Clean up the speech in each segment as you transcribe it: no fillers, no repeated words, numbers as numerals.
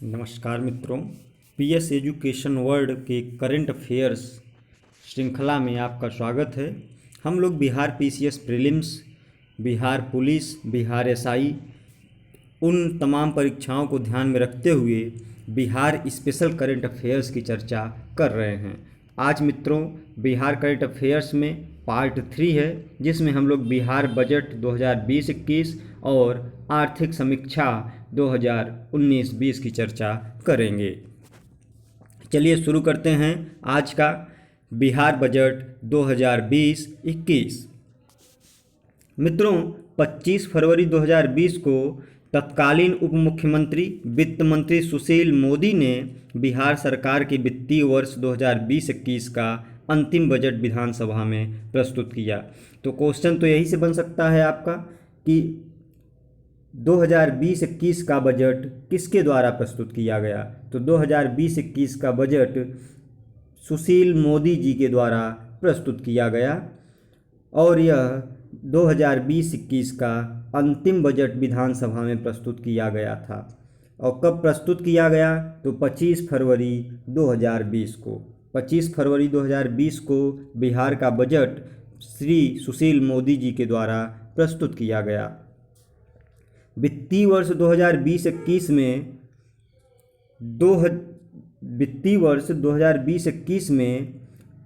नमस्कार मित्रों, PS education world के करंट अफेयर्स श्रृंखला में आपका स्वागत है। हम लोग Bihar PCS prelims, Bihar police, Bihar SI उन तमाम परीक्षाओं को ध्यान में रखते हुए बिहार स्पेशल करंट अफेयर्स की चर्चा कर रहे हैं। आज मित्रों बिहार करंट अफेयर्स में पार्ट 3 है, जिसमें हम लोग बिहार बजट 2020-21 और आर्थिक समीक्षा 2019-20 की चर्चा करेंगे। चलिए शुरू करते हैं आज का बिहार बजट 2020-21। मित्रों 25 फरवरी 2020 को तत्कालीन उप मुख्यमंत्री वित्त मंत्री सुशील मोदी ने बिहार सरकार के वित्तीय वर्ष 2020-21 का अंतिम बजट विधानसभा में प्रस्तुत किया। तो क्वेश्चन तो यही से बन सकता है आपका कि 2020-21 का बजट किसके द्वारा प्रस्तुत किया गया। तो 2020-21 का बजट सुशील मोदी जी के द्वारा प्रस्तुत किया गया और यह 2020-21 का अंतिम बजट विधानसभा में प्रस्तुत किया गया था। और कब प्रस्तुत किया गया? तो 25 फरवरी 2020 को। 25 फरवरी 2020 को बिहार का बजट श्री सुशील मोदी जी के द्वारा प्रस्तुत किया गया। वित्तीय वर्ष 2020-21 में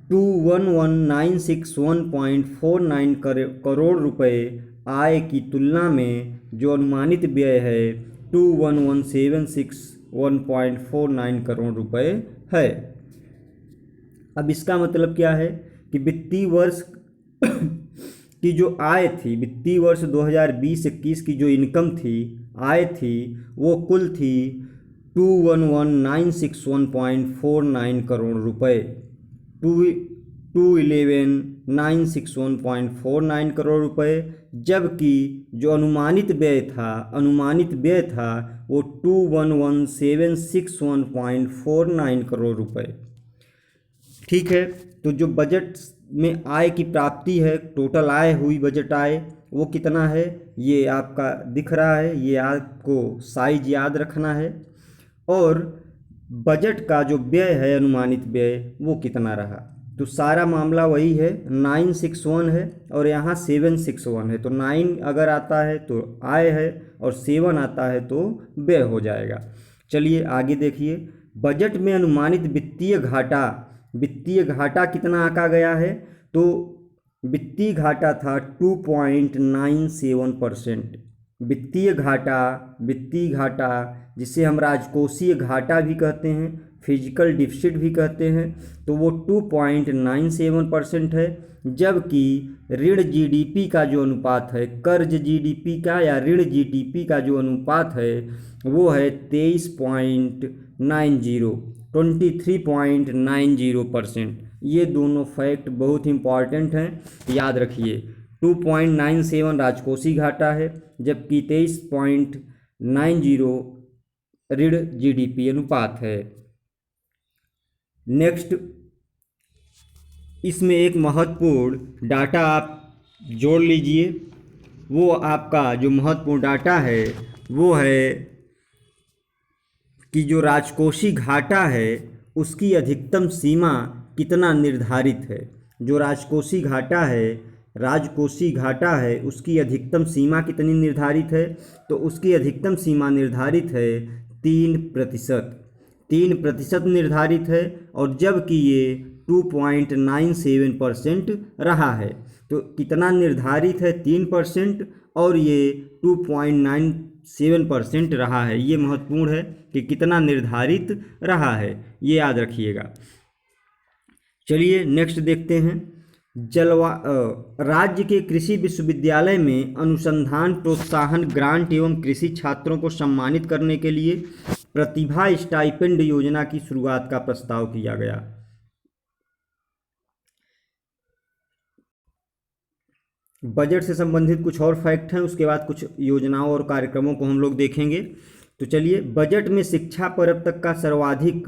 211961.49 करोड़ रुपए आय की तुलना में जो अनुमानित व्यय है 211761.49 करोड़ रुपए है। अब इसका मतलब क्या है कि वित्तीय वर्ष की जो आय थी, वित्तीय वर्ष 2020-21 की जो इनकम थी, आय थी, वो कुल थी 211961.49 करोड़ रुपए। 211961.49 करोड़ रुपए, जबकि जो अनुमानित व्यय था वो 211761.49 करोड़ रुपए। ठीक है, तो जो बजट में आय की प्राप्ति है, टोटल आय हुई बजट आय, वो कितना है ये आपका दिख रहा है। ये आपको साइज याद रखना है। और बजट का जो व्यय है, अनुमानित व्यय, वो कितना रहा। तो सारा मामला वही है, 961 है और यहाँ 761 है। तो 9 अगर आता है तो आय है और 7 आता है तो व्यय हो जाएगा। चलिए आगे देखिए, बजट में अनुमानित वित्तीय घाटा कितना आंका गया है। तो वित्तीय घाटा था 2.97%। वित्तीय घाटा जिसे हम राजकोषीय घाटा भी कहते हैं, फिजिकल डिफिसिट भी कहते हैं, तो वो 2.97% है। जबकि ऋण जीडीपी का जो अनुपात है, कर्ज जीडीपी का या ऋण जीडीपी का जो अनुपात है वो है 23.90% ये दोनों फैक्ट बहुत इंपॉर्टेंट हैं, याद रखिए। 2.97 राजकोषीय घाटा है, जबकि 23.90 ऋण जीडीपी अनुपात है। नेक्स्ट, इसमें एक महत्वपूर्ण डाटा आप जोड़ लीजिए। वो आपका जो महत्वपूर्ण डाटा है वो है कि जो राजकोषीय घाटा है उसकी अधिकतम सीमा कितना निर्धारित है। जो राजकोषीय घाटा है उसकी अधिकतम सीमा कितनी निर्धारित है। तो उसकी अधिकतम सीमा निर्धारित है 3% निर्धारित है, और जबकि ये 2.97% रहा है। तो कितना निर्धारित है? 3%, और ये 2.97% रहा है। ये महत्वपूर्ण है कि कितना निर्धारित रहा है, ये याद रखिएगा। चलिए नेक्स्ट देखते हैं। राज्य के कृषि विश्वविद्यालय में अनुसंधान प्रोत्साहन ग्रांट एवं कृषि छात्रों को सम्मानित करने के लिए प्रतिभा स्टाइपेंड योजना की शुरुआत का प्रस्ताव किया गया। बजट से संबंधित कुछ और फैक्ट हैं, उसके बाद कुछ योजनाओं और कार्यक्रमों को हम लोग देखेंगे। तो चलिए, बजट में शिक्षा पर अब तक का सर्वाधिक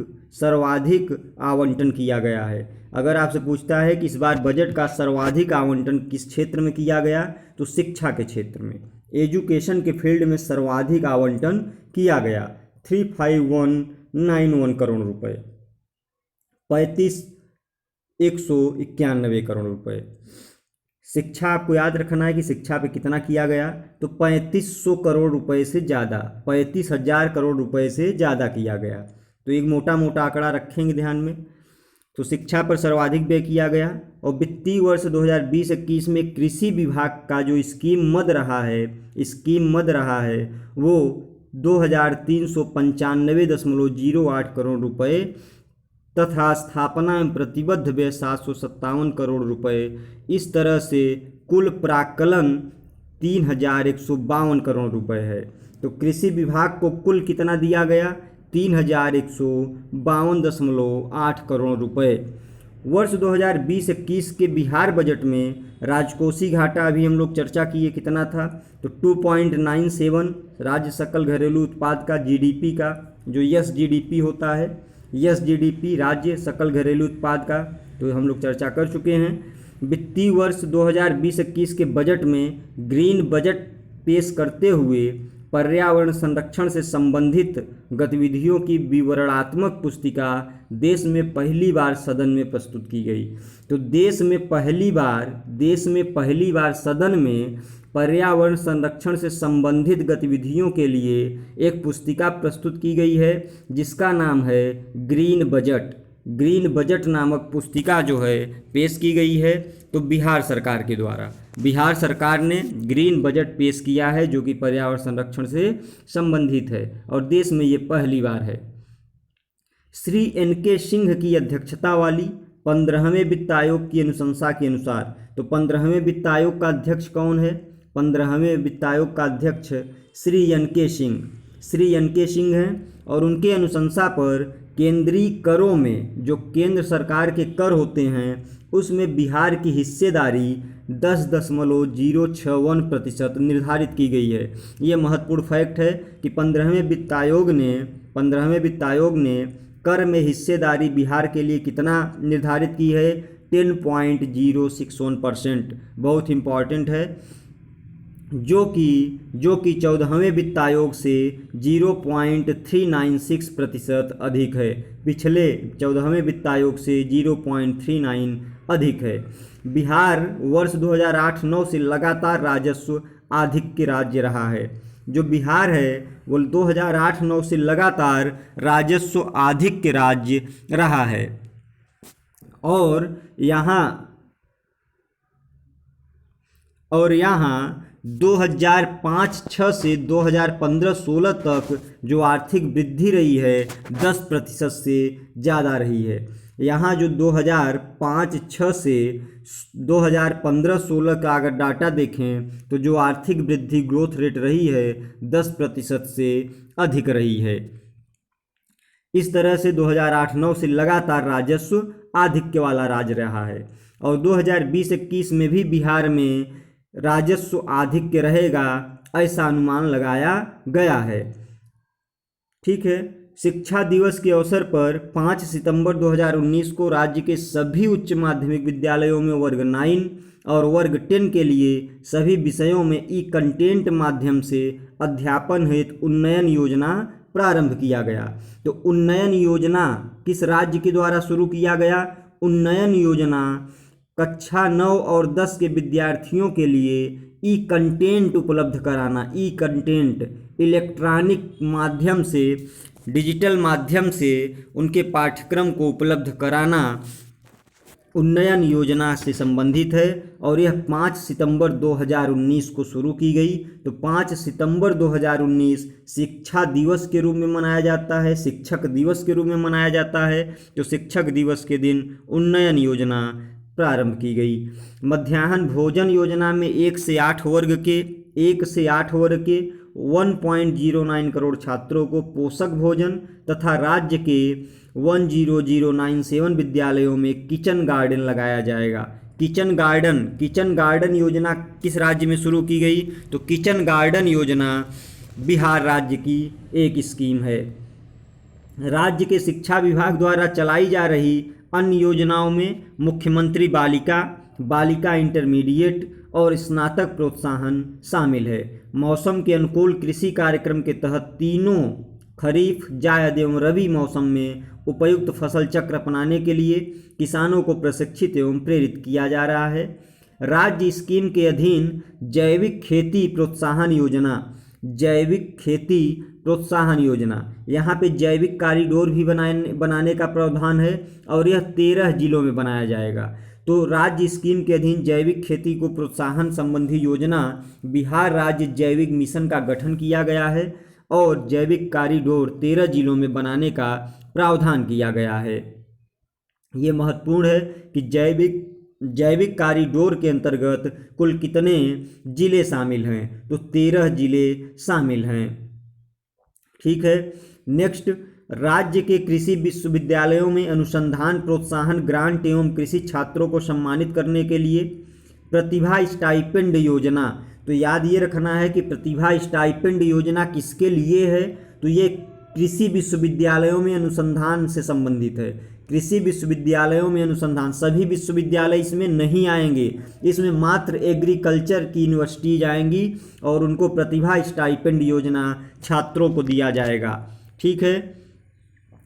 आवंटन किया गया है। अगर आपसे पूछता है कि इस बार बजट का सर्वाधिक आवंटन किस क्षेत्र में किया गया, तो शिक्षा के क्षेत्र में, एजुकेशन के फील्ड में सर्वाधिक आवंटन किया गया। 35,191 करोड़ रुपए, 35,191 करोड़ रुपए। शिक्षा आपको याद रखना है कि शिक्षा पे कितना किया गया, तो 3500 करोड़ रुपए से ज़्यादा, 35,000 करोड़ रुपए से ज़्यादा किया गया। तो एक मोटा मोटा आंकड़ा रखेंगे ध्यान में। तो शिक्षा पर सर्वाधिक व्यय किया गया। और वित्तीय वर्ष 2020-21 में कृषि विभाग का जो स्कीम मद रहा है वो 2,395.08 करोड़ रुपए तथा स्थापना में प्रतिबद्ध व्यय 757 करोड़ रुपए। इस तरह से कुल प्राक्कलन 3,152 करोड़ रुपए है। तो कृषि विभाग को कुल कितना दिया गया, 3,152.8 करोड़ रुपए। वर्ष 2020-21 के बिहार बजट में राजकोषीय घाटा अभी हम लोग चर्चा किए कितना था, तो 2.97 राज्य सकल घरेलू उत्पाद का, जीडीपी का, जो एसजीडीपी होता है, एसजीडीपी राज्य सकल घरेलू उत्पाद का, तो हम लोग चर्चा कर चुके हैं। वित्तीय वर्ष 2020-21 के बजट में ग्रीन बजट पेश करते हुए पर्यावरण संरक्षण से संबंधित गतिविधियों की विवरणात्मक पुस्तिका देश में पहली बार सदन में प्रस्तुत की गई। तो देश में पहली बार सदन में पर्यावरण संरक्षण से संबंधित गतिविधियों के लिए एक पुस्तिका प्रस्तुत की गई है जिसका नाम है ग्रीन बजट नामक पुस्तिका जो है पेश की गई है। तो बिहार सरकार के द्वारा, बिहार सरकार ने ग्रीन बजट पेश किया है जो कि पर्यावरण संरक्षण से संबंधित है और देश में ये पहली बार है। श्री एन.के. सिंह की अध्यक्षता वाली 15वें वित्त आयोग की अनुशंसा के अनुसार, तो 15वें वित्त आयोग का अध्यक्ष कौन है, 15वें वित्त आयोग का अध्यक्ष श्री एन.के. सिंह हैं और उनके अनुशंसा पर केंद्रीय करों में जो केंद्र सरकार के कर होते हैं उसमें बिहार की हिस्सेदारी 10.061% निर्धारित की गई है। ये महत्वपूर्ण फैक्ट है कि 15वें वित्त आयोग ने कर में हिस्सेदारी बिहार के लिए कितना निर्धारित की है, 10.061%, बहुत इम्पॉर्टेंट है, जो कि 14वें वित्त आयोग से 0.396% अधिक है, पिछले 14वें वित्त आयोग से 0.39 अधिक है। बिहार वर्ष 2008-9 से लगातार राजस्व आधिक्य राज्य रहा है। जो बिहार है वो 2008-9 से लगातार राजस्व आधिक्य राज्य रहा है और यहाँ 2005-06 से 2015-16 तक जो आर्थिक वृद्धि रही है 10% से ज़्यादा रही है। यहाँ जो 2005-06 से 2015-16 का अगर डाटा देखें तो जो आर्थिक वृद्धि ग्रोथ रेट रही है 10% से अधिक रही है। इस तरह से 2008-9 से लगातार राजस्व आधिक्य वाला राज्य रहा है और 2020-21 में भी बिहार में राजस्व आधिक्य रहेगा ऐसा अनुमान लगाया गया है। ठीक है। शिक्षा दिवस के अवसर पर 5 सितंबर 2019 को राज्य के सभी उच्च माध्यमिक विद्यालयों में वर्ग 9 और वर्ग 10 के लिए सभी विषयों में ई कंटेंट माध्यम से अध्यापन हेतु उन्नयन योजना प्रारंभ किया गया। तो उन्नयन योजना किस राज्य के द्वारा शुरू किया गया? उन्नयन योजना कक्षा 9 और 10 के विद्यार्थियों के लिए ई कंटेंट उपलब्ध कराना, ई कंटेंट इलेक्ट्रॉनिक माध्यम से, डिजिटल माध्यम से उनके पाठ्यक्रम को उपलब्ध कराना उन्नयन योजना से संबंधित है और यह 5 सितंबर 2019 को शुरू की गई। तो 5 सितंबर 2019 शिक्षा दिवस के रूप में मनाया जाता है, शिक्षक दिवस के रूप में मनाया जाता है। तो शिक्षक दिवस के दिन उन्नयन योजना प्रारंभ की गई। मध्याह्न भोजन योजना में 1 से 8 वर्ग के 1.09 करोड़ छात्रों को पोषक भोजन तथा राज्य के 10097 विद्यालयों में किचन गार्डन लगाया जाएगा। किचन गार्डन योजना किस राज्य में शुरू की गई? तो किचन गार्डन योजना बिहार राज्य की एक स्कीम है। राज्य के शिक्षा विभाग द्वारा चलाई जा रही अन्य योजनाओं में मुख्यमंत्री बालिका इंटरमीडिएट और स्नातक प्रोत्साहन शामिल है। मौसम के अनुकूल कृषि कार्यक्रम के तहत तीनों खरीफ, जायद एवं रबी मौसम में उपयुक्त फसल चक्र अपनाने के लिए किसानों को प्रशिक्षित एवं प्रेरित किया जा रहा है। राज्य स्कीम के अधीन जैविक खेती प्रोत्साहन योजना, जैविक खेती प्रोत्साहन योजना, यहाँ पे जैविक कॉरिडोर भी बनाने का प्रावधान है और यह 13 जिलों में बनाया जाएगा। तो राज्य स्कीम के अधीन जैविक खेती को प्रोत्साहन संबंधी योजना बिहार राज्य जैविक मिशन का गठन किया गया है और जैविक कॉरिडोर 13 जिलों में बनाने का प्रावधान किया गया है। ये महत्वपूर्ण है कि जैविक कॉरिडोर के अंतर्गत कुल कितने जिले शामिल हैं, तो 13 जिले शामिल हैं। ठीक है। नेक्स्ट, राज्य के कृषि विश्वविद्यालयों में अनुसंधान प्रोत्साहन ग्रांट एवं कृषि छात्रों को सम्मानित करने के लिए प्रतिभा स्टाइपेंड योजना। तो याद ये रखना है कि प्रतिभा स्टाइपेंड योजना किसके लिए है, तो ये कृषि विश्वविद्यालयों में अनुसंधान से संबंधित है। कृषि विश्वविद्यालयों में अनुसंधान, सभी विश्वविद्यालय इसमें नहीं आएंगे, इसमें मात्र एग्रीकल्चर की यूनिवर्सिटीज आएंगी और उनको प्रतिभा स्टाइपेंड योजना छात्रों को दिया जाएगा। ठीक है।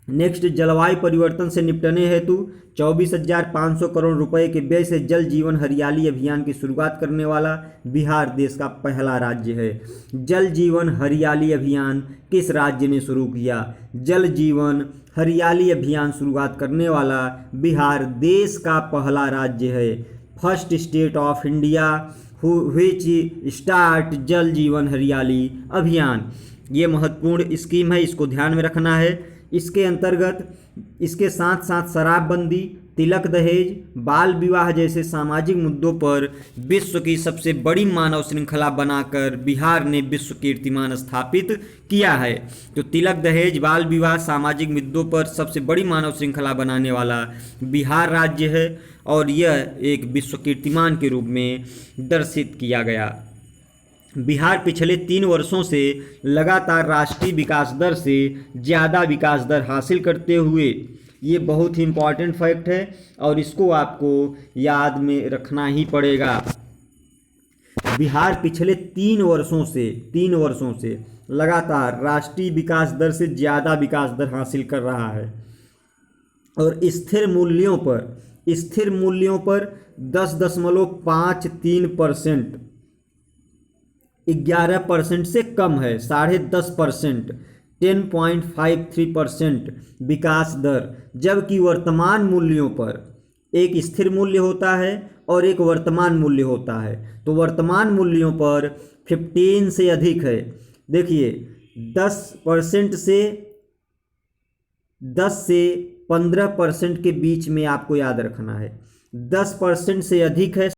नेक्स्ट, जलवायु परिवर्तन से निपटने हेतु 24,500 करोड़ रुपए के व्यय से जल जीवन हरियाली अभियान की शुरुआत करने वाला बिहार देश का पहला राज्य है। जल जीवन हरियाली अभियान किस राज्य ने शुरू किया? जल जीवन हरियाली अभियान शुरुआत करने वाला बिहार देश का पहला राज्य है। First state of India which start जल जीवन हरियाली अभियान। ये महत्वपूर्ण स्कीम है, इसको ध्यान में रखना है। इसके अंतर्गत इसके साथ साथ शराबबंदी, तिलक दहेज, बाल विवाह जैसे सामाजिक मुद्दों पर विश्व की सबसे बड़ी मानव श्रृंखला बनाकर बिहार ने विश्व कीर्तिमान स्थापित किया है। तो तिलक दहेज, बाल विवाह, सामाजिक मुद्दों पर सबसे बड़ी मानव श्रृंखला बनाने वाला बिहार राज्य है और यह एक विश्व कीर्तिमान के रूप में दर्शित किया गया। बिहार पिछले 3 वर्षों से लगातार राष्ट्रीय विकास दर से ज़्यादा विकास दर हासिल करते हुए, ये बहुत ही इम्पॉर्टेंट फैक्ट है और इसको आपको याद में रखना ही पड़ेगा। बिहार पिछले 3 वर्षों से लगातार राष्ट्रीय विकास दर से ज़्यादा विकास दर हासिल कर रहा है और स्थिर मूल्यों पर 10.53%, 11% से कम है, 10.5%, 10.53% विकास दर। जबकि वर्तमान मूल्यों पर एक स्थिर मूल्य होता है और एक वर्तमान मूल्य होता है। तो वर्तमान मूल्यों पर 15 से अधिक है। देखिए 10% से 15% के बीच में आपको याद रखना है। 10% से अधिक है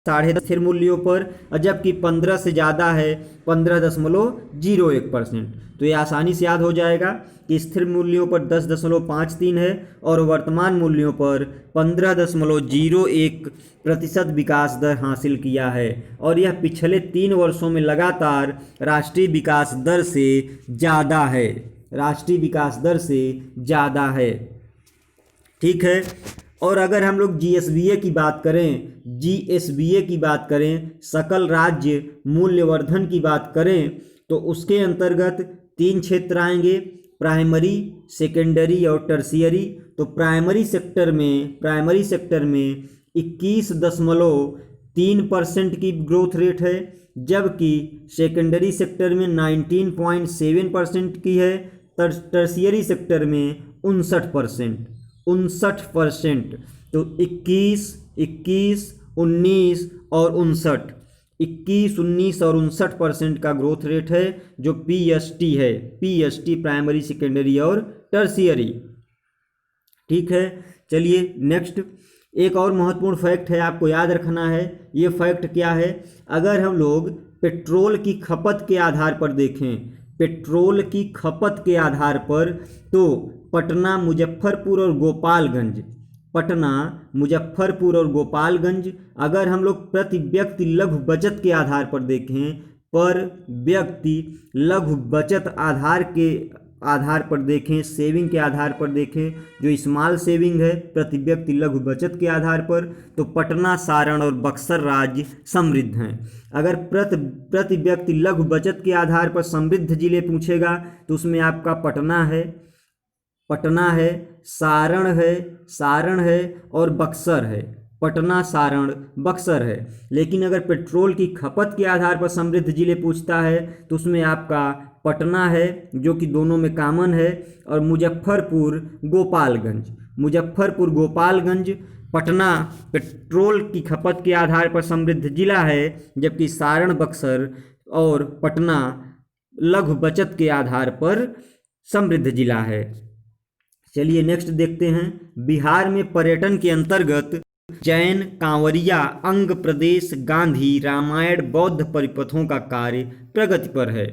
10.5 स्थिर मूल्यों पर, जबकि 15 से ज़्यादा है 15.01%। तो ये आसानी से याद हो जाएगा कि स्थिर मूल्यों पर 10.53 है और वर्तमान मूल्यों पर 15.01% विकास दर हासिल किया है और यह पिछले 3 वर्षों में लगातार राष्ट्रीय विकास दर से ज़्यादा है। ठीक है। और अगर हम लोग जीएसबीए की बात करें, सकल राज्य मूल्यवर्धन की बात करें, तो उसके अंतर्गत 3 क्षेत्र आएंगे, प्राइमरी, सेकेंडरी और टर्शियरी। तो प्राइमरी सेक्टर में 21.3% की ग्रोथ रेट है, जबकि सेकेंडरी सेक्टर में 19.7% की है, टर्शियरी सेक्टर में 59%। तो 21, 19 और 59% का ग्रोथ रेट है, जो पीएसटी है, प्राइमरी, सेकेंडरी और टर्शियरी। ठीक है। चलिए नेक्स्ट, एक और महत्वपूर्ण फैक्ट है, आपको याद रखना है। ये फैक्ट क्या है? अगर हम लोग पेट्रोल की खपत के आधार पर देखें, तो पटना, मुजफ्फरपुर और गोपालगंज, अगर हम लोग प्रति व्यक्ति लघु बचत के आधार पर देखें, पर व्यक्ति लघु बचत आधार के आधार पर देखें, सेविंग के आधार पर देखें, जो स्मॉल सेविंग है प्रति व्यक्ति लघु बचत के आधार पर, तो पटना, सारण और बक्सर राज्य समृद्ध हैं। अगर प्रति व्यक्ति लघु बचत के आधार पर समृद्ध जिले पूछेगा तो उसमें आपका पटना है, सारण है और बक्सर है। पटना, सारण, बक्सर है। लेकिन अगर पेट्रोल की खपत के आधार पर समृद्ध जिले पूछता है तो उसमें आपका पटना है जो कि दोनों में कॉमन है, और मुजफ्फरपुर, गोपालगंज। पटना पेट्रोल की खपत के आधार पर समृद्ध जिला है, जबकि सारण, बक्सर और पटना लघु बचत के आधार पर समृद्ध जिला है। चलिए नेक्स्ट देखते हैं। बिहार में पर्यटन के अंतर्गत जैन, कांवरिया, अंग प्रदेश, गांधी, रामायण, बौद्ध परिपथों का कार्य प्रगति पर है।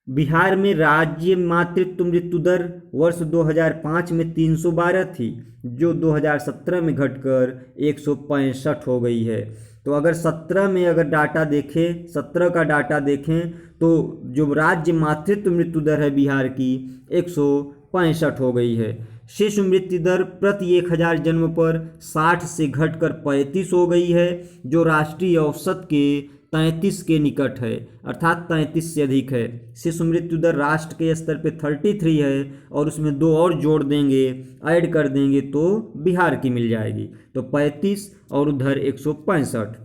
बिहार में राज्य मातृत्व मृत्यु दर वर्ष 2005 में 312 थी, जो 2017 में घटकर 165 हो गई है। तो अगर 17 का डाटा देखें तो जो राज्य मातृत्व मृत्यु दर है बिहार की 165 हो गई है। शिशु मृत्यु दर प्रति 1000 जन्म पर 60 से घटकर 35 हो गई है, जो राष्ट्रीय औसत के 33 के निकट है, अर्थात 33 से अधिक है। शिशु मृत्यु दर राष्ट्र के स्तर पे 33 है, और उसमें 2 और जोड़ देंगे, ऐड कर देंगे तो बिहार की मिल जाएगी। तो 35 और उधर 165,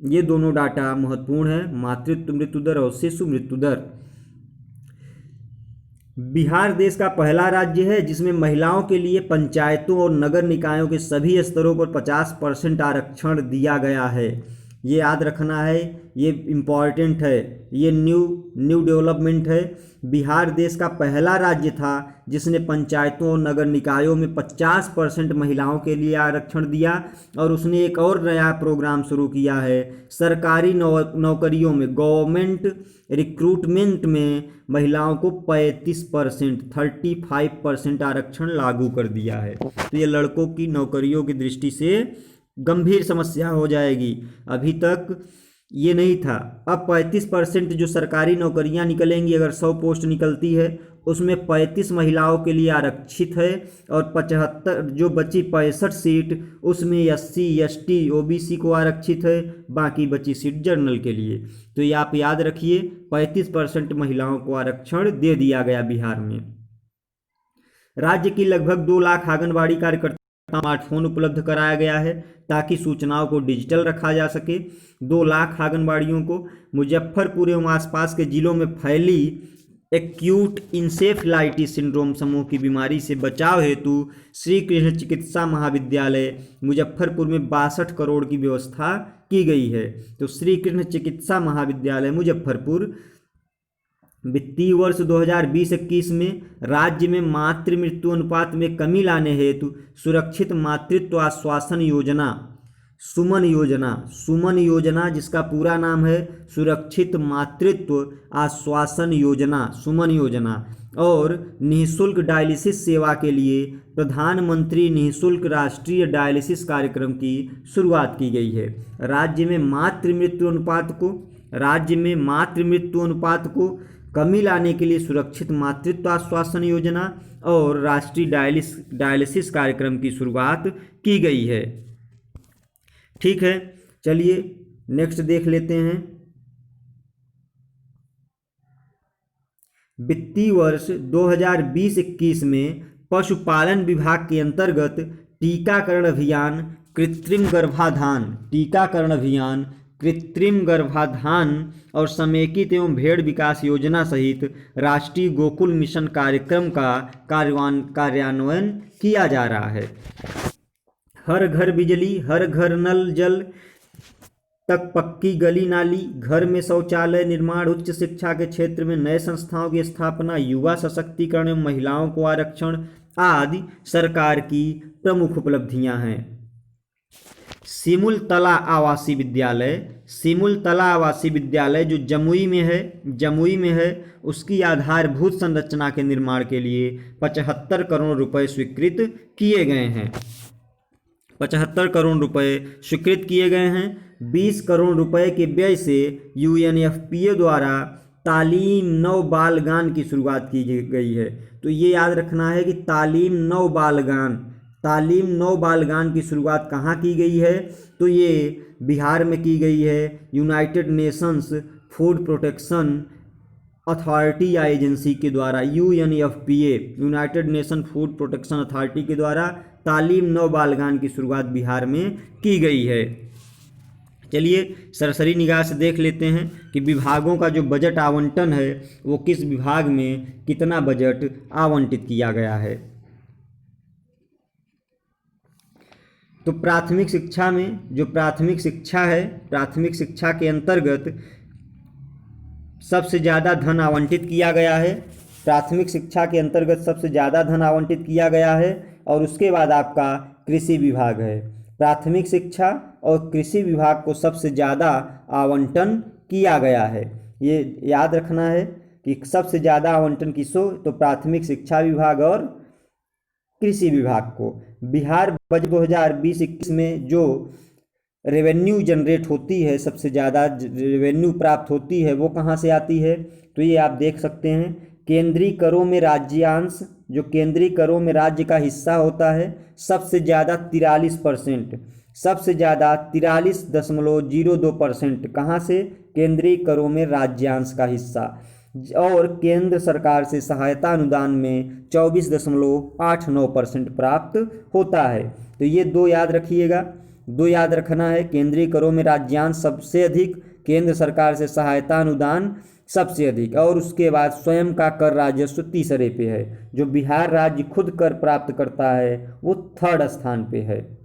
ये दोनों डाटा महत्वपूर्ण है, मातृत्व मृत्यु दर और शिशु मृत्यु दर। बिहार देश का पहला राज्य है जिसमें महिलाओं के लिए पंचायतों और नगर निकायों के सभी स्तरों पर 50% आरक्षण दिया गया है। ये याद रखना है, ये इम्पॉर्टेंट है, ये न्यू डेवलपमेंट है। बिहार देश का पहला राज्य था जिसने पंचायतों और नगर निकायों में 50% महिलाओं के लिए आरक्षण दिया, और उसने एक और नया प्रोग्राम शुरू किया है। सरकारी नौकरियों में, गवर्नमेंट रिक्रूटमेंट में महिलाओं को 35% आरक्षण लागू कर दिया है। तो ये लड़कों की नौकरियों की दृष्टि से गंभीर समस्या हो जाएगी। अभी तक ये नहीं था। अब 35% जो सरकारी नौकरियां निकलेंगी, अगर 100 पोस्ट निकलती है उसमें 35 महिलाओं के लिए आरक्षित है, और 75 जो बची 65 सीट उसमें SC, ST, OBC को आरक्षित है, बाकी बची सीट जनरल के लिए। तो ये आप याद रखिए, 35% महिलाओं को आरक्षण दे दिया गया बिहार में। राज्य की लगभग 2 लाख आंगनबाड़ी कार्यकर्ता स्मार्टफोन उपलब्ध कराया गया है ताकि सूचनाओं को डिजिटल रखा जा सके। 2 लाख आंगनबाड़ियों को मुजफ्फरपुर एवं आसपास के जिलों में फैली एक्यूट इंसेफ्लाइटिस सिंड्रोम समूह की बीमारी से बचाव हेतु श्री कृष्ण चिकित्सा महाविद्यालय मुजफ्फरपुर में 62 करोड़ की व्यवस्था की गई है। तो श्री कृष्ण चिकित्सा महाविद्यालय मुजफ्फरपुर वित्तीय वर्ष 2020-21 में राज्य में मातृ मृत्यु अनुपात में कमी लाने हेतु सुरक्षित मातृत्व आश्वासन योजना, सुमन योजना जिसका पूरा नाम है सुरक्षित मातृत्व आश्वासन योजना, सुमन योजना, और निःशुल्क डायलिसिस सेवा के लिए प्रधानमंत्री निःशुल्क राष्ट्रीय डायलिसिस कार्यक्रम की शुरुआत की गई है। राज्य में मातृ मृत्यु अनुपात को कमी लाने के लिए सुरक्षित मातृत्व आश्वासन योजना और राष्ट्रीय डायलिसिस कार्यक्रम की शुरुआत की गई है। ठीक है, चलिए नेक्स्ट देख लेते हैं। वित्तीय वर्ष 2020-21 में पशुपालन विभाग के अंतर्गत टीकाकरण अभियान, कृत्रिम गर्भाधान और समेकित एवं भेड़ विकास योजना सहित राष्ट्रीय गोकुल मिशन कार्यक्रम का कार्यान्वयन किया जा रहा है। हर घर बिजली, हर घर नल जल तक पक्की गली नाली, घर में शौचालय निर्माण, उच्च शिक्षा के क्षेत्र में नए संस्थाओं की स्थापना, युवा सशक्तिकरण एवं महिलाओं को आरक्षण आदि सरकार की प्रमुख उपलब्धियां हैं। सिमुलतला आवासीय विद्यालय जो जमुई में है, उसकी आधारभूत संरचना के निर्माण के लिए 75 करोड़ रुपए स्वीकृत किए गए हैं। 75 करोड़ रुपए स्वीकृत किए गए हैं। 20 करोड़ रुपए के व्यय से UNFPA द्वारा तालीम नव बालगान की शुरुआत की गई है। तो ये याद रखना है कि तालीम नव बालगान की शुरुआत कहाँ की गई है, तो ये बिहार में की गई है। United Nations food protection authority या एजेंसी के द्वारा, UNFPA, United nation food protection authority के द्वारा तालीम नव बालगान की शुरुआत बिहार में की गई है। चलिए सरसरी निगाह से देख लेते हैं कि विभागों का जो बजट आवंटन है वो किस विभाग में कितना बजट आवंटित किया गया है। तो प्राथमिक शिक्षा में जो प्राथमिक शिक्षा है, प्राथमिक शिक्षा के अंतर्गत सबसे ज़्यादा धन आवंटित किया गया है। प्राथमिक शिक्षा के अंतर्गत सबसे ज़्यादा धन आवंटित किया गया है और उसके बाद आपका कृषि विभाग है। प्राथमिक शिक्षा और कृषि विभाग को सबसे ज़्यादा आवंटन किया गया है। ये याद रखना है कि सबसे ज़्यादा आवंटन किसको, तो प्राथमिक शिक्षा विभाग और कृषि विभाग को। बिहार बजट 2020-21 में जो रेवेन्यू जनरेट होती है, सबसे ज़्यादा रेवेन्यू प्राप्त होती है, वो कहाँ से आती है, तो ये आप देख सकते हैं केंद्रीय करों में राज्यांश, जो केंद्रीय करों में राज्य का हिस्सा होता है, सबसे ज़्यादा 43%, सबसे ज़्यादा 43.02% कहाँ से, केंद्रीय करों में राज्यांश का हिस्सा। और केंद्र सरकार से सहायता अनुदान में 24.89% प्राप्त होता है। तो ये दो याद रखिएगा, दो याद रखना है, केंद्रीय करों में राज्यांश सबसे अधिक, केंद्र सरकार से सहायता अनुदान सबसे अधिक, और उसके बाद स्वयं का कर राजस्व तीसरे पे है। जो बिहार राज्य खुद कर प्राप्त करता है वो 3rd स्थान पे है।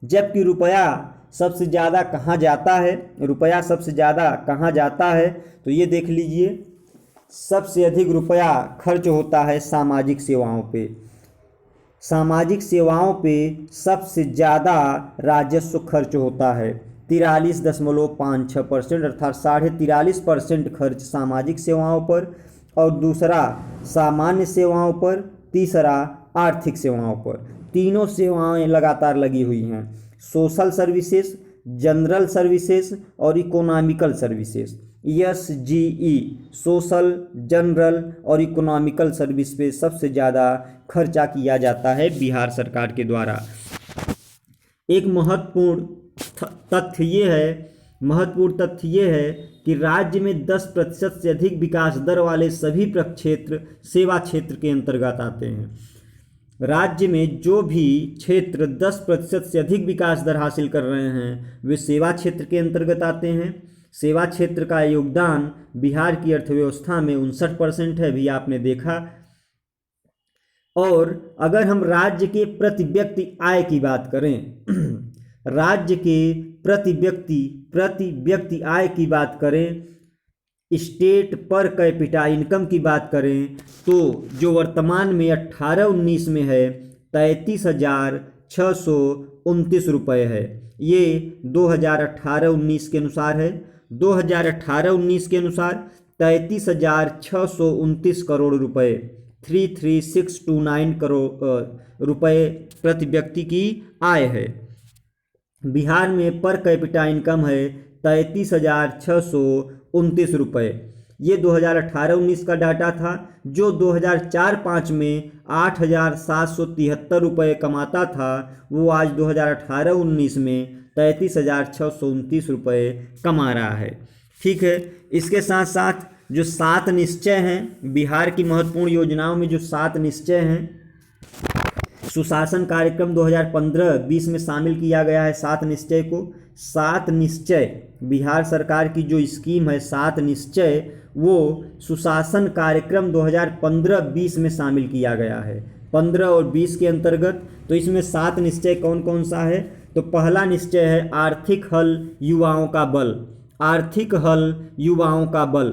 जबकि रुपया सबसे ज़्यादा कहाँ जाता है, रुपया सबसे ज़्यादा कहाँ जाता है, तो ये देख लीजिए, सबसे अधिक रुपया खर्च होता है सामाजिक सेवाओं पे। सामाजिक सेवाओं पे सबसे ज़्यादा राजस्व खर्च होता है, 43.56%, अर्थात 43.5% खर्च सामाजिक सेवाओं पर, और दूसरा सामान्य सेवाओं पर, तीसरा आर्थिक सेवाओं पर। तीनों सेवाएं लगातार लगी हुई हैं, सोशल सर्विसेज, जनरल सर्विसेज और economical services. SGE, social, general और इकोनॉमिकल सर्विस पे सबसे ज़्यादा खर्चा किया जाता है बिहार सरकार के द्वारा। एक महत्वपूर्ण तथ्य ये है कि राज्य में 10% से अधिक विकास दर वाले सभी प्रक्षेत्र सेवा क्षेत्र के अंतर्गत आते हैं। राज्य में जो भी क्षेत्र 10% से अधिक विकास दर हासिल कर रहे हैं वे सेवा क्षेत्र के अंतर्गत आते हैं। सेवा क्षेत्र का योगदान बिहार की अर्थव्यवस्था में 59% है, भी आपने देखा। और अगर हम राज्य के प्रति व्यक्ति आय की बात करें, राज्य के प्रति व्यक्ति आय की बात करें, स्टेट पर कैपिटा इनकम की बात करें, तो जो वर्तमान में 18-19 में है 33,629 रुपये है। ये 2018-19 के अनुसार है। 2018-19 के अनुसार 33,629 करोड़ रुपये, 33,629 करोड़ रुपये प्रति व्यक्ति की आय है। बिहार में पर कैपिटा इनकम है 33,629 रुपये। ये 2018-19 का डाटा था। जो 2004-05 में 8,773 रुपये कमाता था वो आज 2018-19 में 33,629 रुपये कमा रहा है। ठीक है, इसके साथ साथ जो 7 निश्चय हैं, बिहार की महत्वपूर्ण योजनाओं में जो 7 निश्चय हैं, सुशासन कार्यक्रम 2015-20 में शामिल किया गया है 7 निश्चय को। 7 निश्चय बिहार सरकार की जो स्कीम है 7 निश्चय, वो सुशासन कार्यक्रम 2015-20 में शामिल किया गया है, 15 और 20 के अंतर्गत। तो इसमें 7 निश्चय कौन कौन सा है, तो पहला निश्चय है आर्थिक हल युवाओं का बल। आर्थिक हल युवाओं का बल,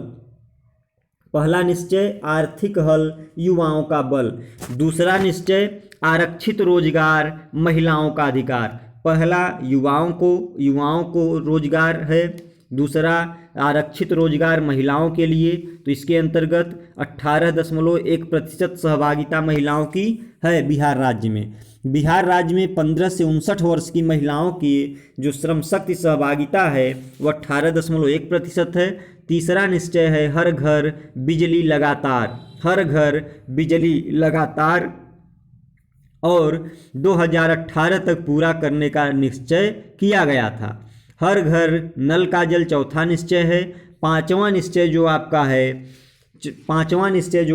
पहला निश्चय आर्थिक हल युवाओं का बल। दूसरा निश्चय आरक्षित रोजगार महिलाओं का अधिकार। पहला युवाओं को रोजगार है, दूसरा आरक्षित रोजगार महिलाओं के लिए। तो इसके अंतर्गत 18.1% सहभागिता महिलाओं की है बिहार राज्य में। बिहार राज्य में 15 से 59 वर्ष की महिलाओं की जो श्रम शक्ति सहभागिता है वो 18.1% है। तीसरा निश्चय है हर घर बिजली लगातार, हर घर बिजली लगातार, और 2018 तक पूरा करने का निश्चय किया गया था। हर घर नल का जल चौथा निश्चय है। पांचवा निश्चय जो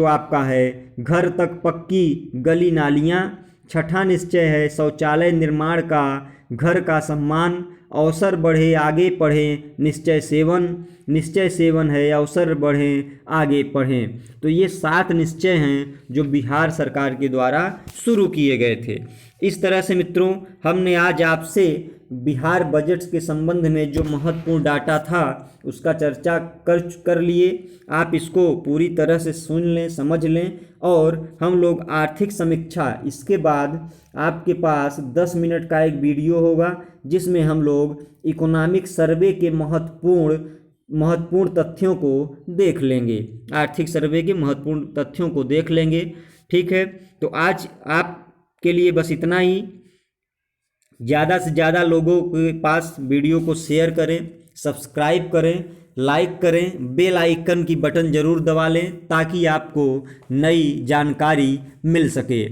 आपका है घर तक पक्की गली नालियाँ। छठा निश्चय है शौचालय निर्माण का, घर का सम्मान, अवसर बढ़े आगे पढ़ें, निश्चय सेवन है अवसर बढ़ें आगे पढ़ें। तो ये 7 निश्चय हैं जो बिहार सरकार के द्वारा शुरू किए गए थे। इस तरह से मित्रों हमने आज आपसे बिहार बजट के संबंध में जो महत्वपूर्ण डाटा था उसका चर्चा कर लिए। आप इसको पूरी तरह से सुन लें, समझ लें, और हम लोग आर्थिक समीक्षा, इसके बाद आपके पास 10 मिनट का एक वीडियो होगा जिसमें हम लोग इकोनॉमिक सर्वे के महत्वपूर्ण तथ्यों को देख लेंगे, आर्थिक सर्वे के महत्वपूर्ण तथ्यों को देख लेंगे। ठीक है, तो आज आपके लिए बस इतना ही। ज़्यादा से ज़्यादा लोगों के पास वीडियो को शेयर करें, सब्सक्राइब करें, लाइक करें, बेल आइकन की बटन ज़रूर दबा लें ताकि आपको नई जानकारी मिल सके।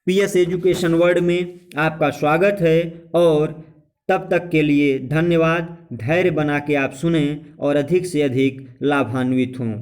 पीएस एजुकेशन वर्ल्ड में आपका स्वागत है, और तब तक के लिए धन्यवाद। धैर्य बना के आप सुनें और अधिक से अधिक लाभान्वित हों।